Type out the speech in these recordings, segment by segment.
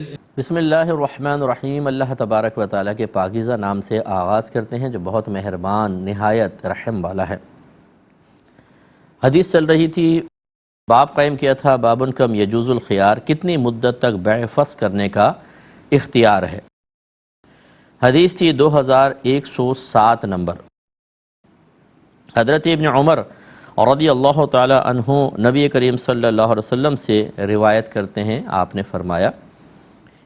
بسم اللہ الرحمن الرحیم۔ اللہ تبارک و تعالیٰ کے پاکیزہ نام سے آغاز کرتے ہیں جو بہت مہربان نہایت رحم والا ہے۔ حدیث چل رہی تھی، باب قائم کیا تھا بابن کم یجوز الخیار، کتنی مدت تک بیع فسخ کرنے کا اختیار ہے۔ حدیث تھی 2107 نمبر۔ حضرت ابن عمر رضی اللہ تعالی عنہ نبی کریم صلی اللہ علیہ وسلم سے روایت کرتے ہیں، آپ نے فرمایا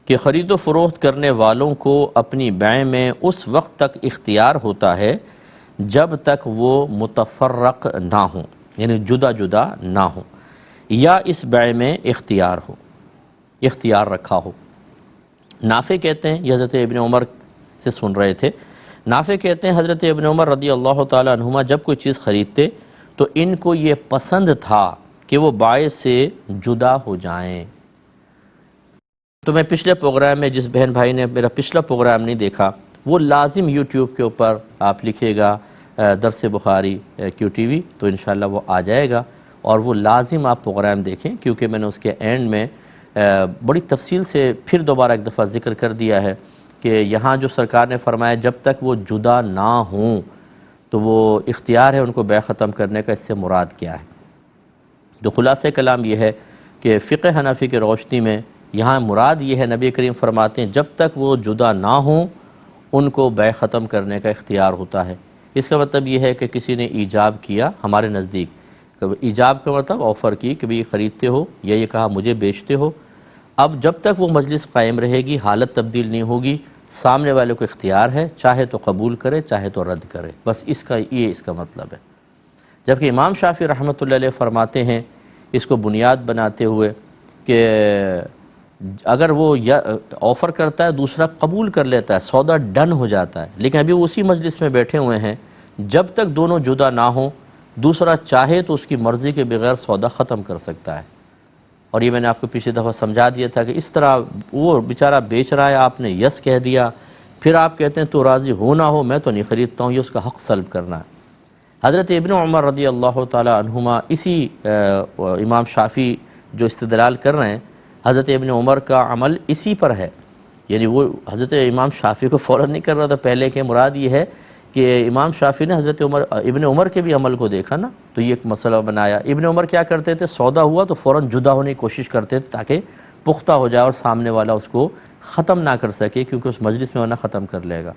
کہ خرید و فروخت کرنے والوں کو اپنی بیع میں اس وقت تک اختیار ہوتا ہے جب تک وہ متفرق نہ ہوں، یعنی جدا جدا نہ ہوں، یا اس بیع میں اختیار رکھا ہو۔ نافع کہتے ہیں، یہ حضرت ابن عمر سے سن رہے تھے، نافع کہتے ہیں حضرت ابن عمر رضی اللہ تعالی عنہما جب کوئی چیز خریدتے تو ان کو یہ پسند تھا کہ وہ بائع سے جدا ہو جائیں۔ تو میں پچھلے پروگرام میں، جس بہن بھائی نے میرا پچھلا پروگرام نہیں دیکھا، وہ لازم یوٹیوب کے اوپر آپ لکھیے گا درس بخاری کیو ٹی وی، تو انشاءاللہ وہ آ جائے گا، اور وہ لازم آپ پروگرام دیکھیں، کیونکہ میں نے اس کے اینڈ میں بڑی تفصیل سے پھر دوبارہ ایک دفعہ ذکر کر دیا ہے کہ یہاں جو سرکار نے فرمایا جب تک وہ جدا نہ ہوں تو وہ اختیار ہے ان کو بیع ختم کرنے کا، اس سے مراد کیا ہے۔ تو خلاصہ کلام یہ ہے کہ فقہ حنفی کی روشنی میں یہاں مراد یہ ہے، نبی کریم فرماتے ہیں جب تک وہ جدا نہ ہوں ان کو بیع ختم کرنے کا اختیار ہوتا ہے۔ اس کا مطلب یہ ہے کہ کسی نے ایجاب کیا ہمارے نزدیک، ایجاب کا مطلب آفر کی کہ بھی خریدتے ہو، یا یہ کہا مجھے بیچتے ہو، اب جب تک وہ مجلس قائم رہے گی، حالت تبدیل نہیں ہوگی، سامنے والے کو اختیار ہے، چاہے تو قبول کرے چاہے تو رد کرے، بس اس کا مطلب ہے۔ جبکہ امام شافعی رحمۃ اللہ علیہ فرماتے ہیں اس کو بنیاد بناتے ہوئے کہ اگر وہ آفر کرتا ہے دوسرا قبول کر لیتا ہے، سودا ڈن ہو جاتا ہے، لیکن ابھی وہ اسی مجلس میں بیٹھے ہوئے ہیں، جب تک دونوں جدا نہ ہوں دوسرا چاہے تو اس کی مرضی کے بغیر سودا ختم کر سکتا ہے۔ اور یہ میں نے آپ کو پچھلی دفعہ سمجھا دیا تھا کہ اس طرح وہ بیچارہ بیچ رہا ہے، آپ نے یس کہہ دیا، پھر آپ کہتے ہیں تو راضی ہو نہ ہو میں تو نہیں خریدتا ہوں، یہ اس کا حق سلب کرنا ہے۔ حضرت ابن عمر رضی اللہ تعالی عنہما اسی امام شافعی جو استدلال کر رہے ہیں، حضرت ابن عمر کا عمل اسی پر ہے، یعنی وہ حضرت امام شافعی کو فوراً نہیں کر رہا تھا پہلے، کہ مراد یہ ہے کہ امام شافعی نے حضرت ابن عمر کے بھی عمل کو دیکھا نا، تو یہ ایک مسئلہ بنایا۔ ابن عمر کیا کرتے تھے، سودا ہوا تو فوراً جدا ہونے کی کوشش کرتے تھے تاکہ پختہ ہو جائے اور سامنے والا اس کو ختم نہ کر سکے، کیونکہ اس مجلس میں ورنہ ختم کر لے گا۔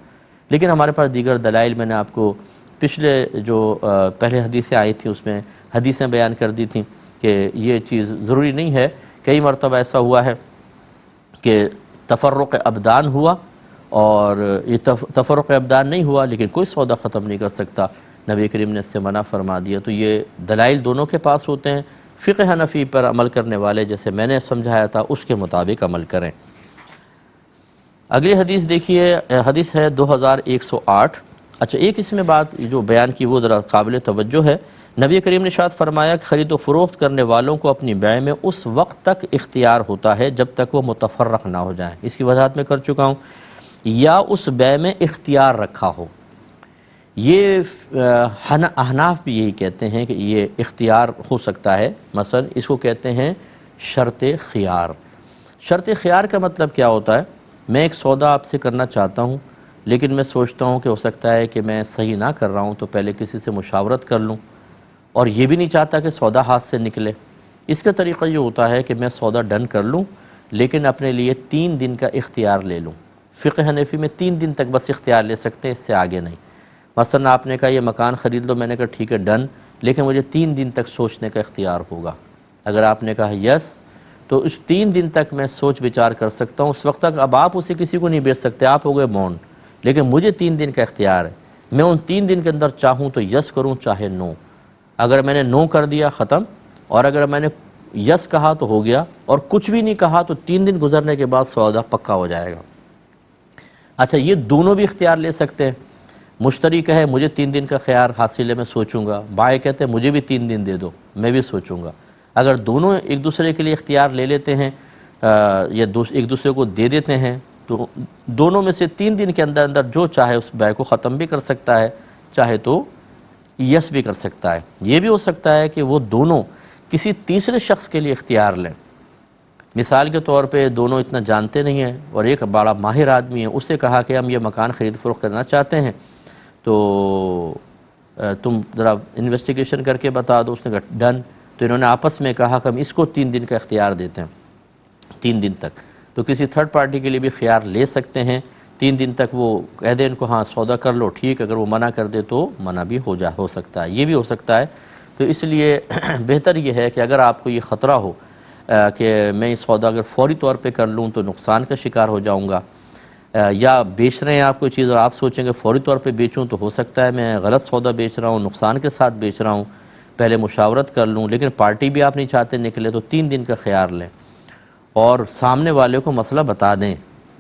لیکن ہمارے پاس دیگر دلائل، میں نے آپ کو پچھلے جو پہلے حدیثیں آئی تھیں اس میں حدیثیں بیان کر دی تھیں کہ یہ چیز ضروری نہیں ہے۔ کئی مرتبہ ایسا ہوا ہے کہ تفرق ابدان ہوا اور یہ تفرق ابدان نہیں ہوا لیکن کوئی سودا ختم نہیں کر سکتا، نبی کریم نے اس سے منع فرما دیا۔ تو یہ دلائل دونوں کے پاس ہوتے ہیں، فقہ حنفی پر عمل کرنے والے جیسے میں نے سمجھایا تھا اس کے مطابق عمل کریں۔ اگلی حدیث دیکھیے، حدیث ہے 2108۔ اچھا، ایک اس میں بات جو بیان کی وہ ذرا قابل توجہ ہے۔ نبی کریم نے ارشاد فرمایا کہ خرید و فروخت کرنے والوں کو اپنی بیع میں اس وقت تک اختیار ہوتا ہے جب تک وہ متفرق نہ ہو جائیں، اس کی وضاحت میں کر چکا ہوں، یا اس بیع میں اختیار رکھا ہو۔ یہ احناف بھی یہی کہتے ہیں کہ یہ اختیار ہو سکتا ہے، مثلا اس کو کہتے ہیں شرط خیار۔ شرط خیار کا مطلب کیا ہوتا ہے، میں ایک سودا آپ سے کرنا چاہتا ہوں لیکن میں سوچتا ہوں کہ ہو سکتا ہے کہ میں صحیح نہ کر رہا ہوں، تو پہلے کسی سے مشاورت کر لوں، اور یہ بھی نہیں چاہتا کہ سودا ہاتھ سے نکلے۔ اس کا طریقہ یہ ہوتا ہے کہ میں سودا ڈن کر لوں لیکن اپنے لیے 3 دن کا اختیار لے لوں۔ فقہ حنفی میں 3 دن تک بس اختیار لے سکتے ہیں، اس سے آگے نہیں۔ مثلا آپ نے کہا یہ مکان خرید لو، میں نے کہا ٹھیک ہے ڈن، لیکن مجھے 3 دن تک سوچنے کا اختیار ہوگا۔ اگر آپ نے کہا یس، تو اس 3 دن تک میں سوچ بچار کر سکتا ہوں، اس وقت تک اب آپ اسے کسی کو نہیں بیچ سکتے، آپ ہو گئے بونڈ، لیکن مجھے 3 دن کا اختیار ہے، میں ان 3 دن کے اندر چاہوں تو یس کروں چاہے نو۔ اگر میں نے نو کر دیا ختم، اور اگر میں نے یس کہا تو ہو گیا، اور کچھ بھی نہیں کہا تو 3 دن گزرنے کے بعد سودا پکا ہو جائے گا۔ اچھا، یہ دونوں بھی اختیار لے سکتے ہیں، مشتری کہے مجھے 3 دن کا خیار حاصل ہے میں سوچوں گا، بائیں کہتے ہیں مجھے بھی 3 دن دے دو میں بھی سوچوں گا۔ اگر دونوں ایک دوسرے کے لیے اختیار لے لیتے ہیں یا ایک دوسرے کو دے دیتے ہیں، تو دونوں میں سے 3 دن کے اندر اندر جو چاہے اس بیع کو ختم بھی کر سکتا ہے، چاہے تو یس بھی کر سکتا ہے۔ یہ بھی ہو سکتا ہے کہ وہ دونوں کسی تیسرے شخص کے لیے اختیار لیں، مثال کے طور پہ دونوں اتنا جانتے نہیں ہیں اور ایک بڑا ماہر آدمی ہے، اسے کہا کہ ہم یہ مکان خرید فروخت کرنا چاہتے ہیں تو تم ذرا انویسٹیگیشن کر کے بتا دو، اس نے کہا ڈن۔ تو انہوں نے آپس میں کہا کہ ہم اس کو 3 دن کا اختیار دیتے ہیں، 3 دن تک۔ تو کسی تھرڈ پارٹی کے لیے بھی خیار لے سکتے ہیں، 3 دن تک وہ کہہ دیں ان کو ہاں سودا کر لو ٹھیک، اگر وہ منع کر دے تو منع بھی ہو سکتا ہے، یہ بھی ہو سکتا ہے۔ تو اس لیے بہتر یہ ہے کہ اگر آپ کو یہ خطرہ ہو کہ میں یہ سودا اگر فوری طور پہ کر لوں تو نقصان کا شکار ہو جاؤں گا، یا بیچ رہے ہیں آپ کوئی چیز اور آپ سوچیں کہ فوری طور پہ بیچوں تو ہو سکتا ہے میں غلط سودا بیچ رہا ہوں، نقصان کے ساتھ بیچ رہا ہوں، پہلے مشاورت کر لوں، لیکن پارٹی بھی آپ نہیں چاہتے نکلے تو 3 دن کا خیار لیں اور سامنے والے کو مسئلہ بتا دیں،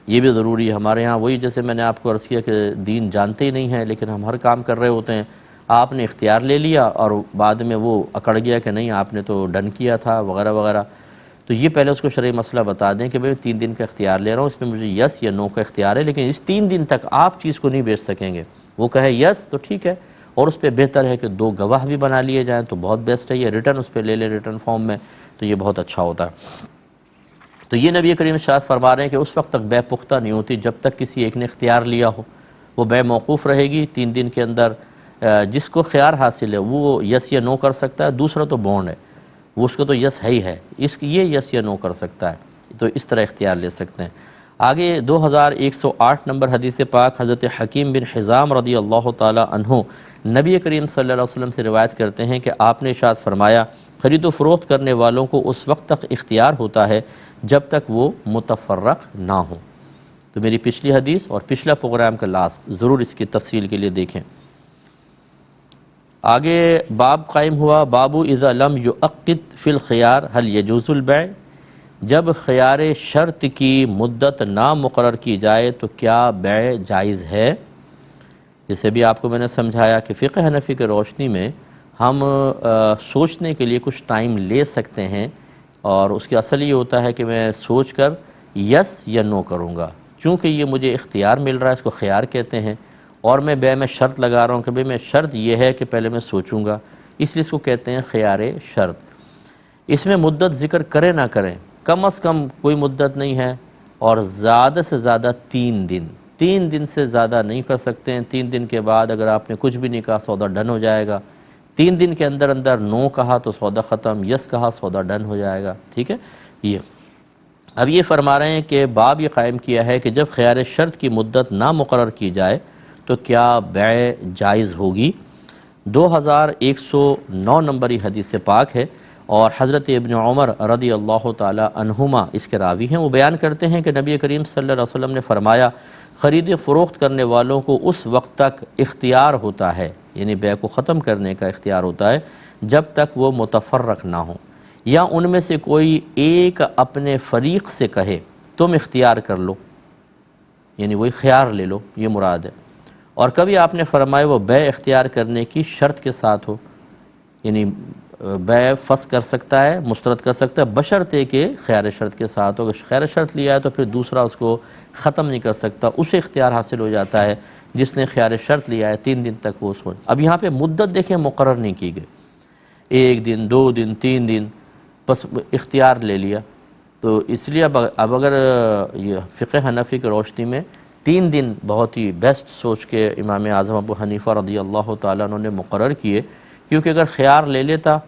یہ بھی ضروری ہے۔ ہمارے ہاں وہی جیسے میں نے آپ کو عرض کیا کہ دین جانتے ہی نہیں ہیں لیکن ہم ہر کام کر رہے ہوتے ہیں، آپ نے اختیار لے لیا اور بعد میں وہ اکڑ گیا کہ نہیں آپ نے تو ڈن کیا تھا وغیرہ وغیرہ، تو یہ پہلے اس کو شرعی مسئلہ بتا دیں کہ میں 3 دن کا اختیار لے رہا ہوں، اس میں مجھے یس یا نو کا اختیار ہے، لیکن اس 3 دن تک آپ چیز کو نہیں بیچ سکیں گے۔ وہ کہے یس تو ٹھیک ہے، اور اس پہ بہتر ہے کہ 2 گواہ بھی بنا لیے جائیں تو بہت بیسٹ ہے، یہ ریٹرن اس پہ لے لیں ریٹرن فارم میں، تو یہ بہت اچھا ہوتا ہے۔ تو یہ نبی کریم صلی اللہ علیہ وسلم فرما رہے ہیں کہ اس وقت تک بے پختہ نہیں ہوتی جب تک کسی ایک نے اختیار لیا ہو، وہ بے موقوف رہے گی 3 دن کے اندر، جس کو خیار حاصل ہے وہ یس یا نو کر سکتا ہے، دوسرا تو بونڈ ہے وہ اس کو تو یس ہے ہی ہے، اس کی یہ یس یا نو کر سکتا ہے، تو اس طرح اختیار لے سکتے ہیں۔ آگے 2108 نمبر حدیث پاک حضرت حکیم بن حزام رضی اللہ تعالی عنہ نبی کریم صلی اللہ علیہ وسلم سے روایت کرتے ہیں کہ آپ نے ارشاد فرمایا خرید و فروخت کرنے والوں کو اس وقت تک اختیار ہوتا ہے جب تک وہ متفرق نہ ہوں۔ تو میری پچھلی حدیث اور پچھلا پروگرام کا لاسٹ ضرور اس کی تفصیل کے لیے دیکھیں۔ آگے باب قائم ہوا، باب اذا لم یعقد فی الخیار هل یجوز البیع، جب خیار شرط کی مدت نہ مقرر کی جائے تو کیا بیع جائز ہے؟ جیسے بھی آپ کو میں نے سمجھایا کہ فقہ حنفی کے روشنی میں ہم سوچنے کے لیے کچھ ٹائم لے سکتے ہیں، اور اس کی اصل یہ ہوتا ہے کہ میں سوچ کر یس یا نو کروں گا، چونکہ یہ مجھے اختیار مل رہا ہے، اس کو خیار کہتے ہیں، اور میں بیع میں شرط لگا رہا ہوں کہ بھئی میں شرط یہ ہے کہ پہلے میں سوچوں گا، اس لیے اس کو کہتے ہیں خیار شرط۔ اس میں مدت ذکر کریں نہ کریں، کم از کم کوئی مدت نہیں ہے، اور زیادہ سے زیادہ 3 دن، 3 دن سے زیادہ نہیں کر سکتے ہیں۔ 3 دن کے بعد اگر آپ نے کچھ بھی نہیں کہا سودا ڈن ہو جائے گا، 3 دن کے اندر اندر نو کہا تو سودا ختم، یس کہا سودا ڈن ہو جائے گا، ٹھیک ہے۔ یہ اب یہ فرما رہے ہیں کہ باب یہ قائم کیا ہے کہ جب خیار شرط کی مدت نہ مقرر کی جائے تو کیا بیع جائز ہوگی۔ 2109 نمبری حدیث پاک ہے، اور حضرت ابن عمر رضی اللہ تعالی عنہما اس کے راوی ہیں، وہ بیان کرتے ہیں کہ نبی کریم صلی اللہ علیہ وسلم نے فرمایا خرید فروخت کرنے والوں کو اس وقت تک اختیار ہوتا ہے، یعنی بیع کو ختم کرنے کا اختیار ہوتا ہے جب تک وہ متفرق نہ ہوں، یا ان میں سے کوئی ایک اپنے فریق سے کہے تم اختیار کر لو، یعنی وہی خیار لے لو، یہ مراد ہے۔ اور کبھی آپ نے فرمایا وہ بیع اختیار کرنے کی شرط کے ساتھ ہو، یعنی بیع فسخ کر سکتا ہے، مسترد کر سکتا ہے، بشرطے کہ خیار شرط کے ساتھ ہو۔ اگر خیار شرط لیا ہے تو پھر دوسرا اس کو ختم نہیں کر سکتا، اسے اختیار حاصل ہو جاتا ہے جس نے خیار شرط لیا ہے، 3 دن تک وہ سوچ۔ اب یہاں پہ مدت دیکھیں مقرر نہیں کی گئی، 1 دن 2 دن 3 دن، بس اختیار لے لیا۔ تو اس لیے اب اگر یہ فقہ حنفی کی روشنی میں 3 دن بہت ہی بیسٹ سوچ کے امام اعظم ابو حنیفہ رضی اللہ تعالیٰ عنہ نے مقرر کیے، کیونکہ اگر خیار لے لیتا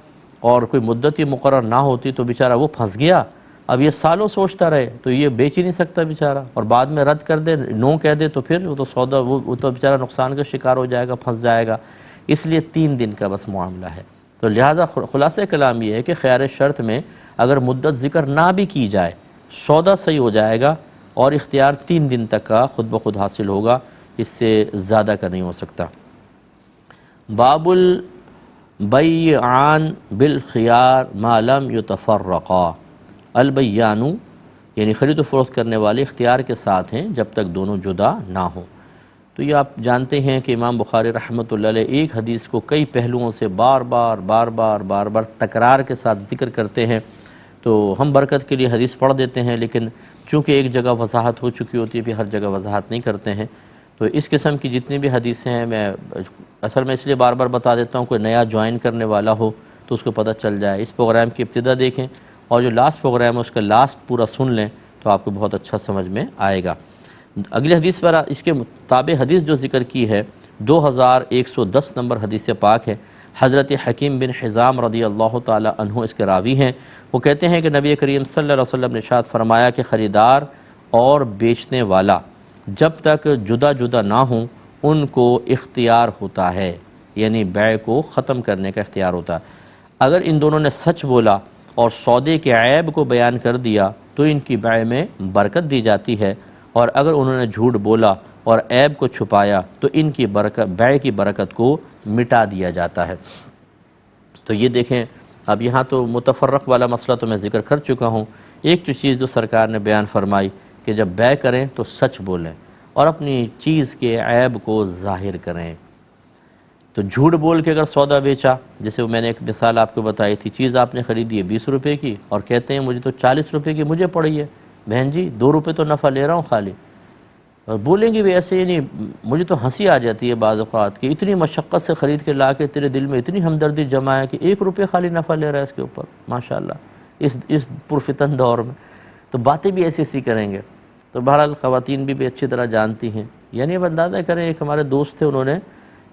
اور کوئی مدت ہی مقرر نہ ہوتی تو بیچارہ وہ پھنس گیا، اب یہ سالوں سوچتا رہے تو یہ بیچ ہی نہیں سکتا بیچارہ، اور بعد میں رد کر دے، نو کہہ دے تو پھر وہ تو سودا وہ تو بیچارہ نقصان کا شکار ہو جائے گا، پھنس جائے گا۔ اس لیے 3 دن کا بس معاملہ ہے۔ تو لہٰذا خلاصہ کلام یہ ہے کہ خیار شرط میں اگر مدت ذکر نہ بھی کی جائے، سودا صحیح ہو جائے گا اور اختیار 3 دن تک کا خود بخود حاصل ہوگا، اس سے زیادہ کا نہیں ہو سکتا۔ باب البیعان بالخیار ما لم یتفرقا، البیان یعنی خرید و فروخت کرنے والے اختیار کے ساتھ ہیں جب تک دونوں جدا نہ ہوں۔ تو یہ آپ جانتے ہیں کہ امام بخاری رحمۃ اللہ علیہ ایک حدیث کو کئی پہلوؤں سے بار بار تکرار کے ساتھ ذکر کرتے ہیں، تو ہم برکت کے لیے حدیث پڑھ دیتے ہیں، لیکن چونکہ ایک جگہ وضاحت ہو چکی ہوتی ہے پھر ہر جگہ وضاحت نہیں کرتے ہیں۔ تو اس قسم کی جتنی بھی حدیثیں ہیں میں اصل میں اس لیے بار بار بتا دیتا ہوں، کوئی نیا جوائن کرنے والا ہو تو اس کو پتہ چل جائے۔ اس پروگرام کی ابتدا دیکھیں اور جو لاسٹ پروگرام ہے اس کا لاسٹ پورا سن لیں تو آپ کو بہت اچھا سمجھ میں آئے گا۔ اگلی حدیث پر اس کے مطابق حدیث جو ذکر کی ہے 2110 نمبر حدیث پاک ہے۔ حضرت حکیم بن حزام رضی اللہ تعالی عنہ اس کے راوی ہیں۔ وہ کہتے ہیں کہ نبی کریم صلی اللہ علیہ وسلم نے ارشاد فرمایا کہ خریدار اور بیچنے والا جب تک جدا جدا نہ ہوں ان کو اختیار ہوتا ہے، یعنی بیع کو ختم کرنے کا اختیار ہوتا ہے۔ اگر ان دونوں نے سچ بولا اور سودے کے عیب کو بیان کر دیا تو ان کی بیع میں برکت دی جاتی ہے، اور اگر انہوں نے جھوٹ بولا اور عیب کو چھپایا تو ان کی بیع کی برکت کو مٹا دیا جاتا ہے۔ تو یہ دیکھیں، اب یہاں تو متفرق والا مسئلہ تو میں ذکر کر چکا ہوں۔ ایک جو چیز جو سرکار نے بیان فرمائی کہ جب بیع کریں تو سچ بولیں اور اپنی چیز کے عیب کو ظاہر کریں۔ تو جھوٹ بول کے اگر سودا بیچا، جیسے میں نے ایک مثال آپ کو بتائی تھی، چیز آپ نے خریدی ہے 20 روپے کی اور کہتے ہیں مجھے تو 40 روپے کی مجھے پڑی ہے، بہن جی 2 روپے تو نفع لے رہا ہوں خالی، اور بولیں گے بھی ایسے ہی نہیں۔ مجھے تو ہنسی آ جاتی ہے بعض اوقات کہ اتنی مشقت سے خرید کے لا کے تیرے دل میں اتنی ہمدردی جمع ہے کہ 1 روپے خالی نفع لے رہا ہے اس کے اوپر، ماشاءاللہ اس پرفتن دور میں۔ تو باتیں بھی ایسی ایسی کریں گے۔ تو بہرحال خواتین بھی اچھی طرح جانتی ہیں، یعنی اب اندازہ کریں، ایک ہمارے دوست تھے، انہوں نے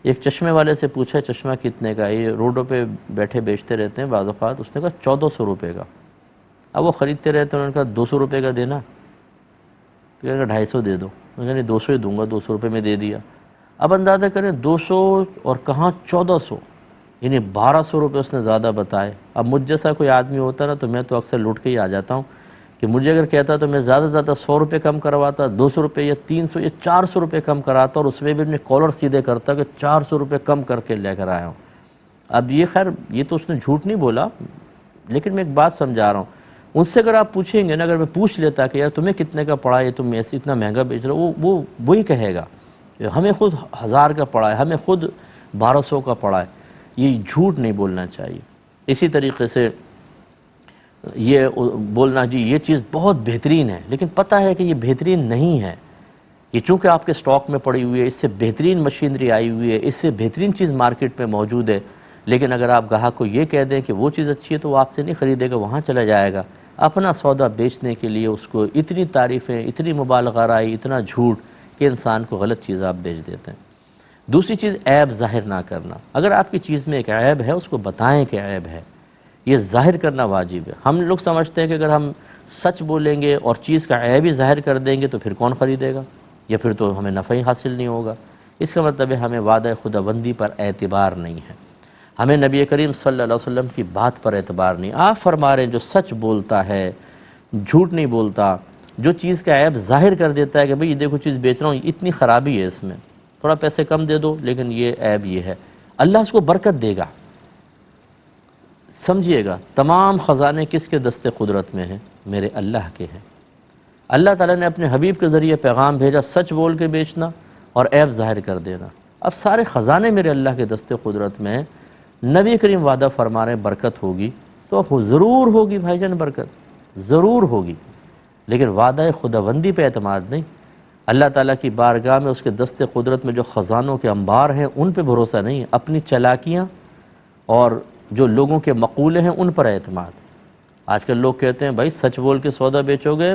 ایک چشمے والے سے پوچھا چشمہ کتنے کا، یہ روڈوں پہ بیٹھے بیچتے رہتے ہیں بعض اوقات، اس نے کہا 1400 روپے کا۔ اب وہ خریدتے رہتے ہیں، انہوں نے کہا 200 روپے کا دینا، پھر کہا 250 دے دو، میں نے کہا نہیں 200 ہی دوں گا، 200 روپے میں دے دیا۔ اب اندازہ کریں 200 اور کہاں 1400، یعنی 1200 روپے اس نے زیادہ بتائے۔ اب مجھ جیسا کوئی آدمی ہوتا نا تو میں تو اکثر لٹ کے ہی آ جاتا ہوں کہ مجھے اگر کہتا تو میں زیادہ سے زیادہ 100 روپے کم کرواتا، 200 روپے یا 300 یا 400 روپے کم کراتا، اور اس میں بھی اپنے کالر سیدھے کرتا کہ 400 روپے کم کر کے لے کر آیا ہوں۔ اب یہ خیر یہ تو اس نے جھوٹ نہیں بولا، لیکن میں ایک بات سمجھا رہا ہوں، ان سے اگر آپ پوچھیں گے نا، اگر میں پوچھ لیتا کہ یار تمہیں کتنے کا پڑا ہے، تم ایسے اتنا مہنگا بیچ رہے ہو، وہ وہی کہے گا کہ ہمیں خود 1000 کا پڑا ہے، ہمیں خود 1200 کا پڑا ہے۔ یہ جھوٹ نہیں بولنا چاہیے۔ اسی طریقے سے یہ بولنا جی یہ چیز بہت بہترین ہے، لیکن پتہ ہے کہ یہ بہترین نہیں ہے، یہ چونکہ آپ کے سٹاک میں پڑی ہوئی ہے، اس سے بہترین مشینری آئی ہوئی ہے، اس سے بہترین چیز مارکیٹ میں موجود ہے، لیکن اگر آپ گاہک کو یہ کہہ دیں کہ وہ چیز اچھی ہے تو وہ آپ سے نہیں خریدے گا، وہاں چلا جائے گا۔ اپنا سودا بیچنے کے لیے اس کو اتنی تعریفیں، اتنی مبالغہ رائی، اتنا جھوٹ کہ انسان کو غلط چیز آپ بیچ دیتے ہیں۔ دوسری چیز عیب ظاہر نہ کرنا۔ اگر آپ کی چیز میں ایک عیب ہے اس کو بتائیں کہ عیب ہے، یہ ظاہر کرنا واجب ہے۔ ہم لوگ سمجھتے ہیں کہ اگر ہم سچ بولیں گے اور چیز کا عیب ہی ظاہر کر دیں گے تو پھر کون خریدے گا، یا پھر تو ہمیں نفع ہی حاصل نہیں ہوگا۔ اس کا مطلب ہے ہمیں وعدہ خداوندی پر اعتبار نہیں ہے، ہمیں نبی کریم صلی اللہ علیہ وسلم کی بات پر اعتبار نہیں۔ آپ فرما رہے ہیں جو سچ بولتا ہے، جھوٹ نہیں بولتا، جو چیز کا عیب ظاہر کر دیتا ہے کہ بھئی یہ دیکھو چیز بیچ رہا ہوں اتنی خرابی ہے اس میں، تھوڑا پیسے کم دے دو لیکن یہ عیب یہ ہے، اللہ اس کو برکت دے گا۔ سمجھیے گا، تمام خزانے کس کے دست قدرت میں ہیں؟ میرے اللہ کے ہیں۔ اللہ تعالیٰ نے اپنے حبیب کے ذریعے پیغام بھیجا، سچ بول کے بیچنا اور عیب ظاہر کر دینا۔ اب سارے خزانے میرے اللہ کے دست قدرت میں ہیں، نبی کریم وعدہ فرما رہے ہیں برکت ہوگی، تو ضرور ہوگی بھائی جان، برکت ضرور ہوگی، لیکن وعدہ خداوندی پہ اعتماد نہیں۔ اللہ تعالیٰ کی بارگاہ میں اس کے دست قدرت میں جو خزانوں کے انبار ہیں ان پہ بھروسہ نہیں ہے، اپنی چالاکیاں اور جو لوگوں کے مقولے ہیں ان پر اعتماد۔ آج کل لوگ کہتے ہیں بھائی سچ بول کے سودا بیچو گے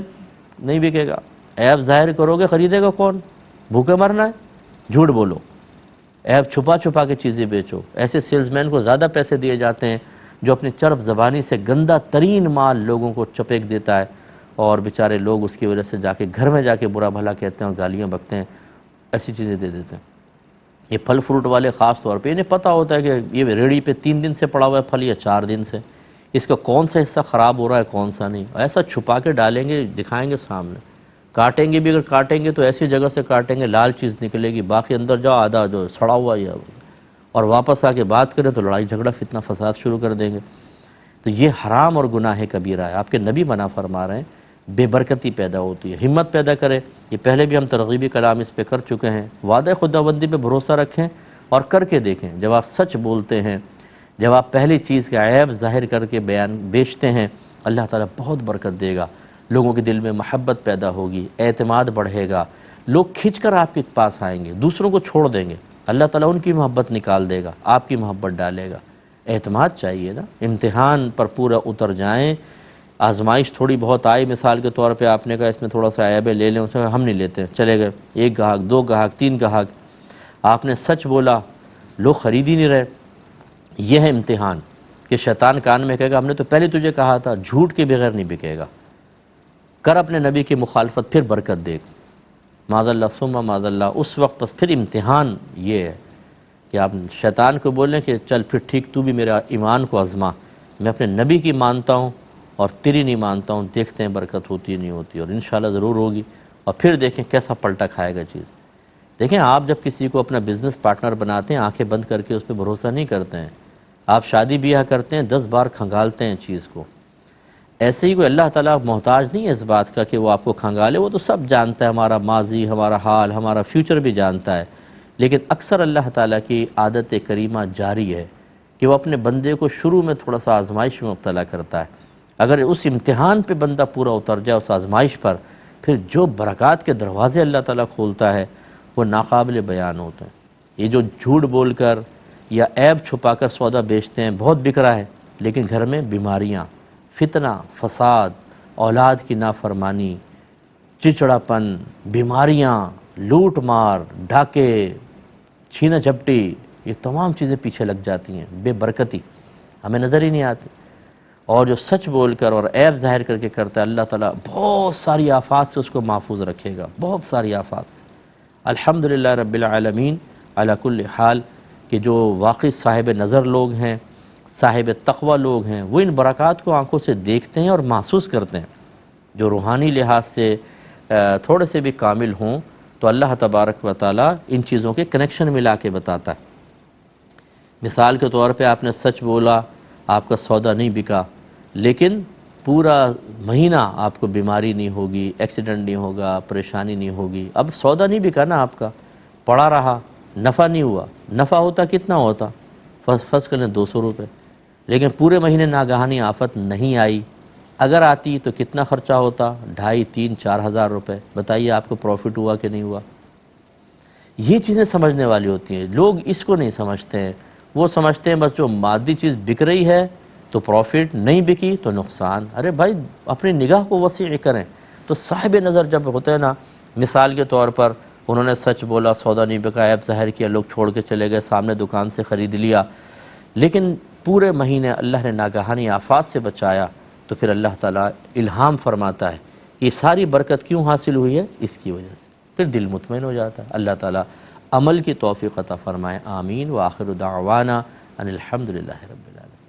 نہیں بکے گا، عیب ظاہر کرو گے خریدے گا کون؟ بھوکے مرنا ہے؟ جھوٹ بولو، عیب چھپا چھپا کے چیزیں بیچو۔ ایسے سیلز مین کو زیادہ پیسے دیے جاتے ہیں جو اپنی چرب زبانی سے گندہ ترین مال لوگوں کو چپیک دیتا ہے، اور بیچارے لوگ اس کی وجہ سے جا کے گھر میں جا کے برا بھلا کہتے ہیں اور گالیاں بکتے ہیں، ایسی چیزیں دے دیتے ہیں۔ یہ پھل فروٹ والے خاص طور پہ انہیں پتہ ہوتا ہے کہ یہ ریڑھی پہ 3 دن سے پڑا ہوا ہے پھل یا 4 دن سے، اس کا کون سا حصہ خراب ہو رہا ہے کون سا نہیں، ایسا چھپا کے ڈالیں گے، دکھائیں گے سامنے۔ کاٹیں گے بھی، اگر کاٹیں گے تو ایسی جگہ سے کاٹیں گے لال چیز نکلے گی، باقی اندر جاؤ آدھا جو سڑا ہوا ہی ہے، اور واپس آ کے بات کریں تو لڑائی جھگڑا فتنہ فساد شروع کر دیں گے۔ تو یہ حرام اور گناہ کبیرہ ہے، آپ کے نبی منع فرما رہے ہیں، بے برکتی پیدا ہوتی ہے۔ ہمت پیدا کرے، یہ پہلے بھی ہم ترغیبی کلام اس پہ کر چکے ہیں، وعدہ خداوندی پہ بھروسہ رکھیں اور کر کے دیکھیں۔ جب آپ سچ بولتے ہیں، جب آپ پہلی چیز کا عیب ظاہر کر کے بیچتے ہیں، اللہ تعالیٰ بہت برکت دے گا، لوگوں کے دل میں محبت پیدا ہوگی، اعتماد بڑھے گا، لوگ کھنچ کر آپ کے پاس آئیں گے، دوسروں کو چھوڑ دیں گے، اللہ تعالیٰ ان کی محبت نکال دے گا، آپ کی محبت ڈالے گا۔ اعتماد چاہیے نا، امتحان پر پورا اتر جائیں، آزمائش تھوڑی بہت آئی، مثال کے طور پہ آپ نے کہا اس میں تھوڑا سا عیب ہے لے لیں، اس نے کہا ہم نہیں لیتے، چلے گئے، 1 گاہک 2 گاہک 3 گاہک، آپ نے سچ بولا، لوگ خرید ہی نہیں رہے۔ یہ ہے امتحان کہ شیطان کان میں کہے گا ہم نے تو پہلے تجھے کہا تھا، جھوٹ کے بغیر نہیں بکے گا، کر اپنے نبی کی مخالفت پھر برکت دیکھ، معاذ اللہ ثم معاذ اللہ۔ اس وقت بس پھر امتحان یہ ہے کہ آپ شیطان کو بولیں کہ چل پھر ٹھیک، تو بھی میرا ایمان کو آزما، میں اپنے نبی کی مانتا ہوں اور تیری نہیں مانتا ہوں، دیکھتے ہیں برکت ہوتی نہیں ہوتی، اور انشاءاللہ ضرور ہوگی، اور پھر دیکھیں کیسا پلٹا کھائے گا چیز۔ دیکھیں آپ جب کسی کو اپنا بزنس پارٹنر بناتے ہیں، آنکھیں بند کر کے اس پہ بھروسہ نہیں کرتے ہیں، آپ شادی بیاہ کرتے ہیں 10 بار کھنگالتے ہیں چیز کو۔ ایسے ہی کوئی اللہ تعالیٰ محتاج نہیں ہے اس بات کا کہ وہ آپ کو کھنگالے، وہ تو سب جانتا ہے، ہمارا ماضی، ہمارا حال، ہمارا فیوچر بھی جانتا ہے، لیکن اکثر اللہ تعالیٰ کی عادت کریمہ جاری ہے کہ وہ اپنے بندے کو شروع میں تھوڑا سا آزمائش میں مبتلا کرتا ہے۔ اگر اس امتحان پہ بندہ پورا اتر جائے، اس آزمائش پر، پھر جو برکات کے دروازے اللہ تعالیٰ کھولتا ہے وہ ناقابل بیان ہوتے ہیں۔ یہ جو جھوٹ بول کر یا عیب چھپا کر سودا بیچتے ہیں بہت بک رہا ہے، لیکن گھر میں بیماریاں، فتنہ، فساد، اولاد کی نافرمانی، چچڑاپن، بیماریاں، لوٹ مار، ڈھاکے، چھینا جھپٹی، یہ تمام چیزیں پیچھے لگ جاتی ہیں، بے برکتی ہمیں نظر ہی نہیں آتی۔ اور جو سچ بول کر اور عیب ظاہر کر کے کرتا ہے، اللہ تعالیٰ بہت ساری آفات سے اس کو محفوظ رکھے گا، بہت ساری آفات سے۔ الحمدللہ رب العالمین علی کل حال کہ جو واقعی صاحب نظر لوگ ہیں، صاحب تقوی لوگ ہیں، وہ ان برکات کو آنکھوں سے دیکھتے ہیں اور محسوس کرتے ہیں۔ جو روحانی لحاظ سے تھوڑے سے بھی کامل ہوں تو اللہ تبارک و تعالیٰ ان چیزوں کے کنیکشن ملا کے بتاتا ہے۔ مثال کے طور پہ آپ نے سچ بولا، آپ کا سودا نہیں بکا، لیکن پورا مہینہ آپ کو بیماری نہیں ہوگی، ایکسیڈنٹ نہیں ہوگا، پریشانی نہیں ہوگی، اب سودا نہیں بکا نا آپ کا، پڑا رہا، نفع نہیں ہوا، نفع ہوتا کتنا ہوتا، فرض کریں 200 روپے، لیکن پورے مہینے ناگہانی آفت نہیں آئی، اگر آتی تو کتنا خرچہ ہوتا، 2.5، 3، 4 ہزار روپے، بتائیے آپ کو پروفٹ ہوا کہ نہیں ہوا۔ یہ چیزیں سمجھنے والی ہوتی ہیں، لوگ اس کو نہیں سمجھتے ہیں، وہ سمجھتے ہیں بس جو مادی چیز بک رہی ہے تو پروفٹ، نہیں بکی تو نقصان۔ ارے بھائی اپنی نگاہ کو وسیع کریں۔ تو صاحب نظر جب ہوتے ہیں نا، مثال کے طور پر انہوں نے سچ بولا، سودا نہیں بکا، عیب ظاہر کیا، لوگ چھوڑ کے چلے گئے، سامنے دکان سے خرید لیا، لیکن پورے مہینے اللہ نے ناگہانی آفات سے بچایا، تو پھر اللہ تعالیٰ الہام فرماتا ہے کہ یہ ساری برکت کیوں حاصل ہوئی ہے، اس کی وجہ سے، پھر دل مطمئن ہو جاتا ہے۔ اللہ تعالیٰ عمل کی توفیق عطا فرمائے، آمین۔ وآخر دعوانا ان الحمدللہ رب العالمین۔